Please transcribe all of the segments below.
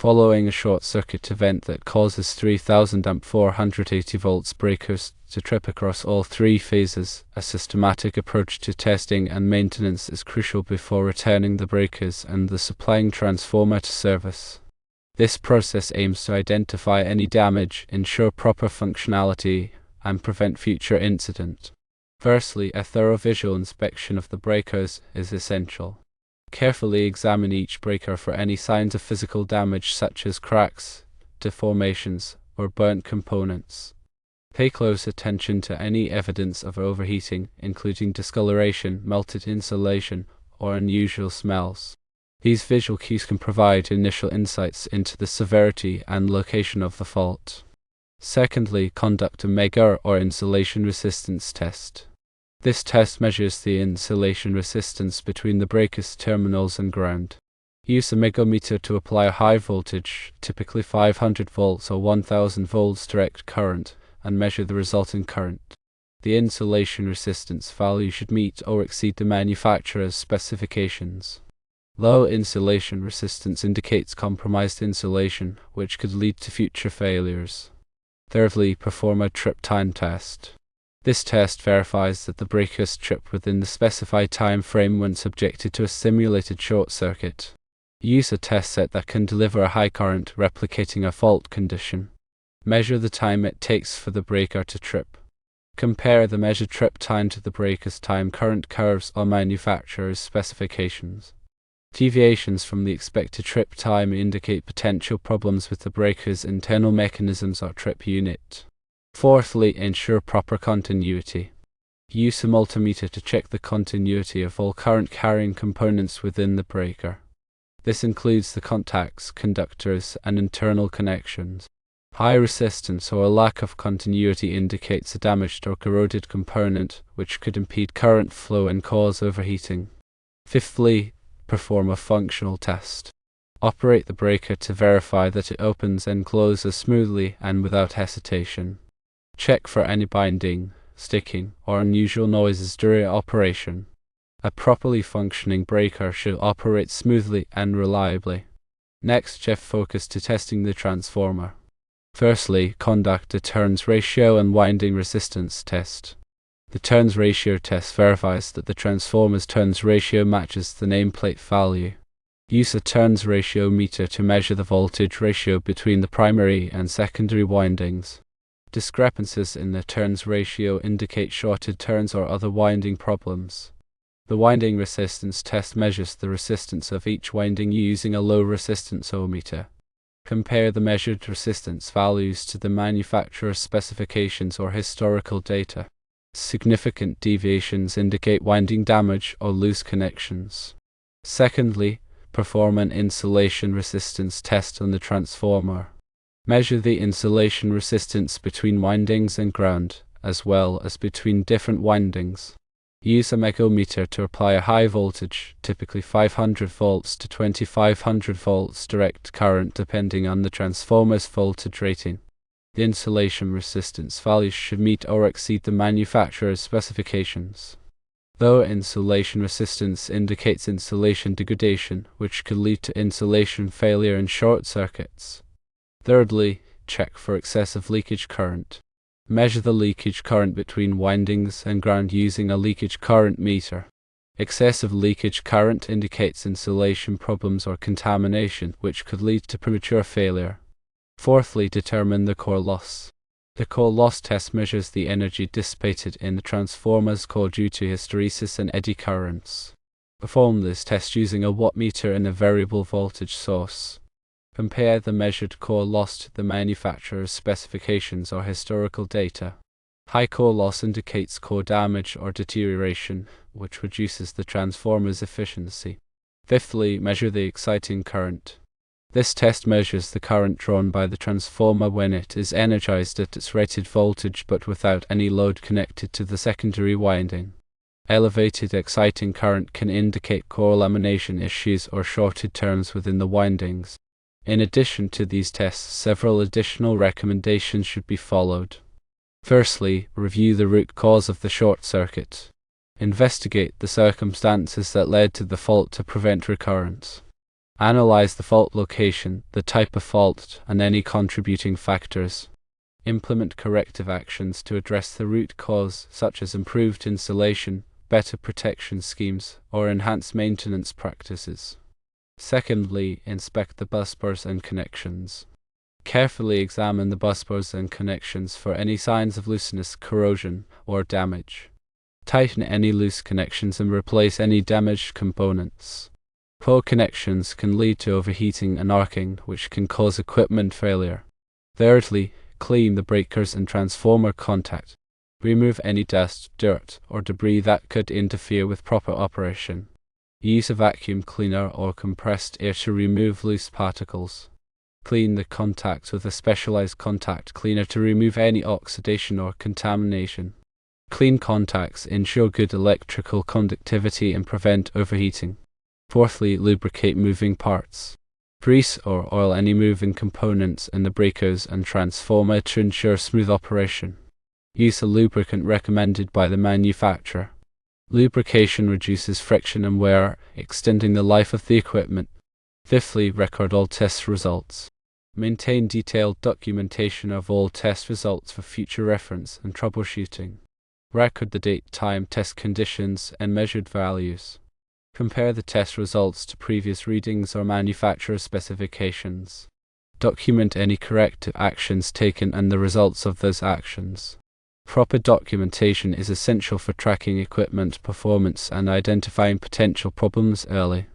Following a short circuit event that causes 3000 amp 480 volts breakers to trip across all three phases, a systematic approach to testing and maintenance is crucial before returning the breakers and the supplying transformer to service. This process aims to identify any damage, ensure proper functionality, and prevent future incident. Firstly, a thorough visual inspection of the breakers is essential. Carefully examine each breaker for any signs of physical damage such as cracks, deformations, or burnt components. Pay close attention to any evidence of overheating, including discoloration, melted insulation, or unusual smells. These visual cues can provide initial insights into the severity and location of the fault. Secondly, conduct a mega or insulation resistance test. This test measures the insulation resistance between the breaker's terminals and ground. Use a megometer to apply a high voltage, typically 500 volts or 1000 volts direct current, and measure the resulting current. The insulation resistance value should meet or exceed the manufacturer's specifications. Low insulation resistance indicates compromised insulation, which could lead to future failures. Thirdly, perform a trip time test. This test verifies that the breakers trip within the specified time frame when subjected to a simulated short circuit. Use a test set that can deliver a high current, replicating a fault condition. Measure the time it takes for the breaker to trip. Compare the measured trip time to the breaker's time current curves or manufacturer's specifications. Deviations from the expected trip time indicate potential problems with the breaker's internal mechanisms or trip unit. Fourthly, ensure proper continuity. Use a multimeter to check the continuity of all current-carrying components within the breaker. This includes the contacts, conductors, and internal connections. High resistance or a lack of continuity indicates a damaged or corroded component, which could impede current flow and cause overheating. Fifthly, perform a functional test. Operate the breaker to verify that it opens and closes smoothly and without hesitation. Check for any binding, sticking, or unusual noises during operation. A properly functioning breaker should operate smoothly and reliably. Next, shift focus to testing the transformer. Firstly, conduct a turns ratio and winding resistance test. The turns ratio test verifies that the transformer's turns ratio matches the nameplate value. Use a turns ratio meter to measure the voltage ratio between the primary and secondary windings. Discrepancies in the turns ratio indicate shorted turns or other winding problems. The winding resistance test measures the resistance of each winding using a low resistance ohmmeter. Compare the measured resistance values to the manufacturer's specifications or historical data. Significant deviations indicate winding damage or loose connections. Secondly, perform an insulation resistance test on the transformer. Measure the insulation resistance between windings and ground, as well as between different windings. Use a megometer to apply a high voltage, typically 500 volts to 2500 volts direct current depending on the transformer's voltage rating. The insulation resistance values should meet or exceed the manufacturer's specifications. Low insulation resistance indicates insulation degradation, which could lead to insulation failure and short circuits. Thirdly, check for excessive leakage current. Measure the leakage current between windings and ground using a leakage current meter. Excessive leakage current indicates insulation problems or contamination, which could lead to premature failure. Fourthly, determine the core loss. The core loss test measures the energy dissipated in the transformer's core due to hysteresis and eddy currents. Perform this test using a wattmeter and a variable voltage source. Compare the measured core loss to the manufacturer's specifications or historical data. High core loss indicates core damage or deterioration, which reduces the transformer's efficiency. Fifthly, measure the exciting current. This test measures the current drawn by the transformer when it is energized at its rated voltage but without any load connected to the secondary winding. Elevated exciting current can indicate core lamination issues or shorted turns within the windings. In addition to these tests, several additional recommendations should be followed. Firstly, review the root cause of the short circuit. Investigate the circumstances that led to the fault to prevent recurrence. Analyze the fault location, the type of fault, and any contributing factors. Implement corrective actions to address the root cause, such as improved installation, better protection schemes, or enhanced maintenance practices. Secondly, inspect the busbars and connections. Carefully examine the busbars and connections for any signs of looseness, corrosion, or damage. Tighten any loose connections and replace any damaged components. Poor connections can lead to overheating and arcing, which can cause equipment failure. Thirdly, clean the breakers and transformer contact. Remove any dust, dirt, or debris that could interfere with proper operation. Use a vacuum cleaner or compressed air to remove loose particles. Clean the contacts with a specialized contact cleaner to remove any oxidation or contamination. Clean contacts ensure good electrical conductivity and prevent overheating. Fourthly, lubricate moving parts. Grease or oil any moving components in the breakers and transformer to ensure smooth operation. Use a lubricant recommended by the manufacturer. Lubrication reduces friction and wear, extending the life of the equipment. Fifthly, record all test results. Maintain detailed documentation of all test results for future reference and troubleshooting. Record the date, time, test conditions, and measured values. Compare the test results to previous readings or manufacturer specifications. Document any corrective actions taken and the results of those actions. Proper documentation is essential for tracking equipment performance and identifying potential problems early.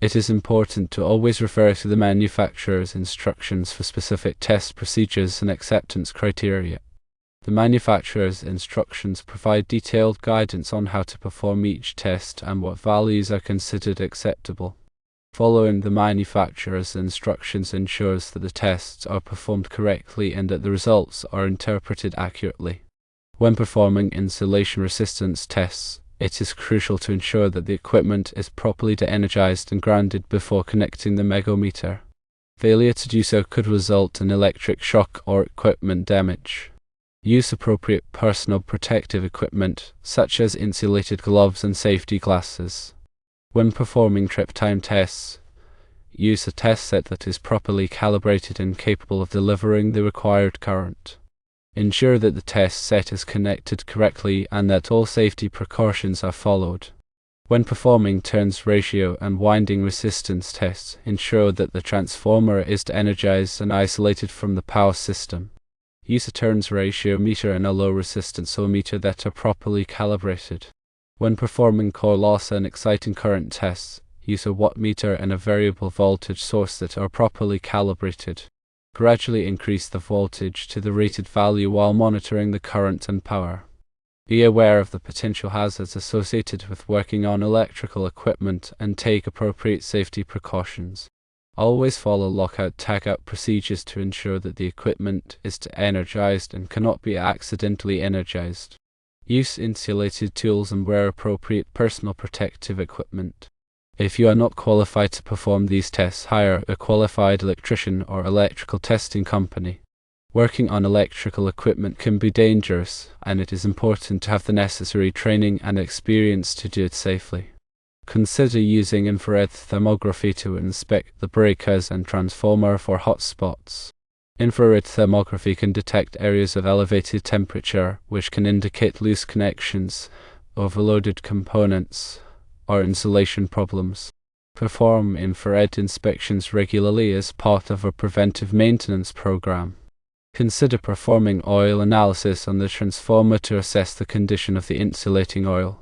It is important to always refer to the manufacturer's instructions for specific test procedures and acceptance criteria. The manufacturer's instructions provide detailed guidance on how to perform each test and what values are considered acceptable. Following the manufacturer's instructions ensures that the tests are performed correctly and that the results are interpreted accurately. When performing insulation resistance tests, it is crucial to ensure that the equipment is properly de-energized and grounded before connecting the megometer. Failure to do so could result in electric shock or equipment damage. Use appropriate personal protective equipment, such as insulated gloves and safety glasses. When performing trip time tests, use a test set that is properly calibrated and capable of delivering the required current. Ensure that the test set is connected correctly and that all safety precautions are followed. When performing turns ratio and winding resistance tests, ensure that the transformer is de-energized and isolated from the power system. Use a turns ratio meter and a low resistance ohmmeter that are properly calibrated. When performing core loss and exciting current tests, use a wattmeter and a variable voltage source that are properly calibrated. Gradually increase the voltage to the rated value while monitoring the current and power. Be aware of the potential hazards associated with working on electrical equipment and take appropriate safety precautions. Always follow lockout-tagout procedures to ensure that the equipment is de-energized and cannot be accidentally energized. Use insulated tools and wear appropriate personal protective equipment. If you are not qualified to perform these tests, hire a qualified electrician or electrical testing company. Working on electrical equipment can be dangerous, and it is important to have the necessary training and experience to do it safely. Consider using infrared thermography to inspect the breakers and transformer for hot spots. Infrared thermography can detect areas of elevated temperature, which can indicate loose connections, overloaded components, or insulation problems. Perform infrared inspections regularly as part of a preventive maintenance program. Consider performing oil analysis on the transformer to assess the condition of the insulating oil.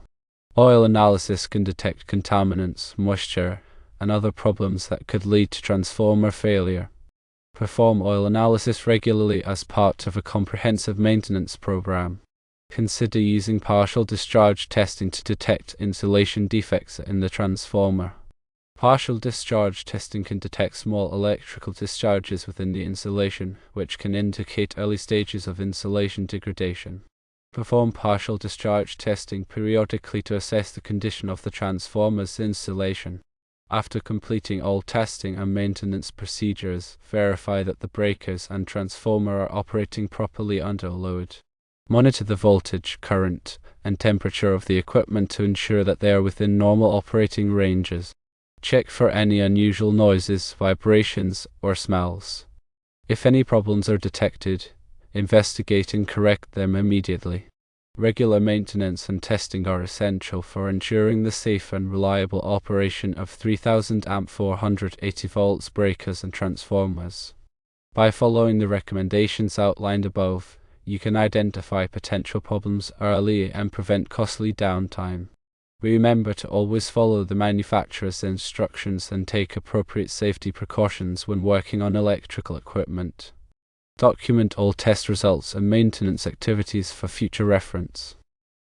Oil analysis can detect contaminants, moisture, and other problems that could lead to transformer failure. Perform oil analysis regularly as part of a comprehensive maintenance program. Consider using partial discharge testing to detect insulation defects in the transformer. Partial discharge testing can detect small electrical discharges within the insulation, which can indicate early stages of insulation degradation. Perform partial discharge testing periodically to assess the condition of the transformer's insulation. After completing all testing and maintenance procedures, verify that the breakers and transformer are operating properly under load. Monitor the voltage, current, and temperature of the equipment to ensure that they are within normal operating ranges. Check for any unusual noises, vibrations, or smells. If any problems are detected, investigate and correct them immediately. Regular maintenance and testing are essential for ensuring the safe and reliable operation of 3000 amp 480 volts breakers and transformers. By following the recommendations outlined above, you can identify potential problems early and prevent costly downtime. Remember to always follow the manufacturer's instructions and take appropriate safety precautions when working on electrical equipment. Document all test results and maintenance activities for future reference.